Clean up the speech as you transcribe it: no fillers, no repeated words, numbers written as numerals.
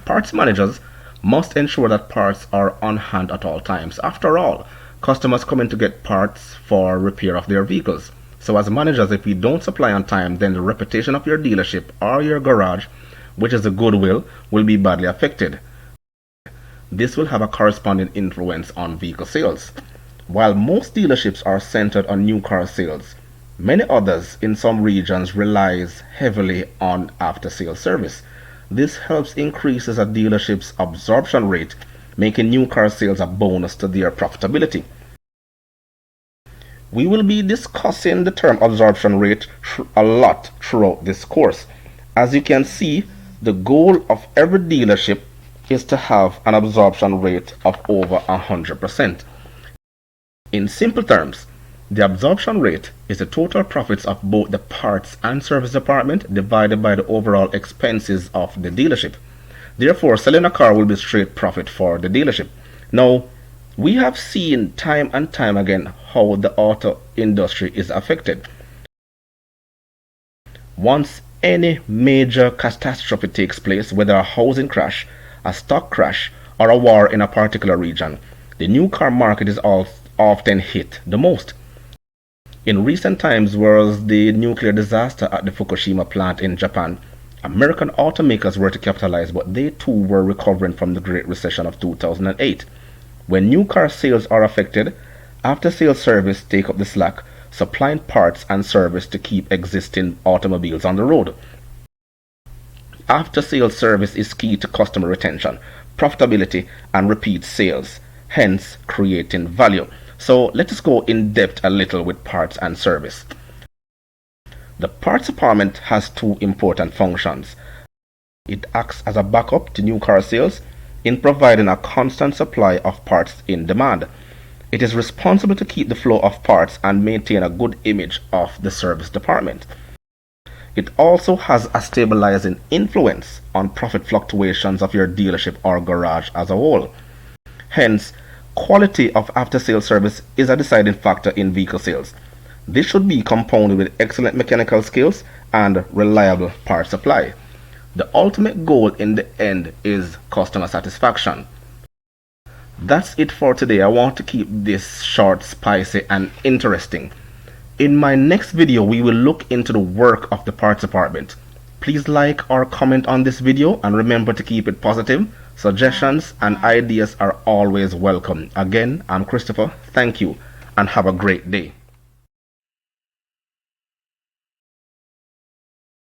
Parts managers must ensure that parts are on hand at all times. After all, customers come in to get parts for repair of their vehicles. So as managers, if we don't supply on time, then the reputation of your dealership or your garage, which is the goodwill, will be badly affected. This will have a corresponding influence on vehicle sales. While most dealerships are centered on new car sales, many others in some regions relies heavily on after-sales service. This helps increases a dealership's absorption rate, making new car sales a bonus to their profitability. We will be discussing the term absorption rate a lot throughout this course. As you can see, the goal of every dealership is to have an absorption rate of over 100%. In simple terms, the absorption rate is the total profits of both the parts and service department divided by the overall expenses of the dealership. Therefore, selling a car will be straight profit for the dealership. Now, we have seen time and time again how the auto industry is affected. Once any major catastrophe takes place, whether a housing crash, a stock crash, or a war in a particular region, the new car market is often hit the most. In recent times was the nuclear disaster at the Fukushima plant in Japan. American automakers were to capitalize, but they too were recovering from the Great Recession of 2008. When new car sales are affected, after-sales service take up the slack, supplying parts and service to keep existing automobiles on the road. After-sales service is key to customer retention, profitability, and repeat sales, hence creating value. So let us go in depth a little with parts and service. The parts department has two important functions. It acts as a backup to new car sales in providing a constant supply of parts in demand. It is responsible to keep the flow of parts and maintain a good image of the service department. It also has a stabilizing influence on profit fluctuations of your dealership or garage as a whole. Hence, quality of after-sales service is a deciding factor in vehicle sales. This should be compounded with excellent mechanical skills and reliable part supply. The ultimate goal in the end is customer satisfaction. That's it for today. I want to keep this short, spicy, and interesting. In my next video, we will look into the work of the parts department. Please like or comment on this video and remember to keep it positive. Suggestions and ideas are always welcome. Again, I'm Christopher. Thank you and have a great day.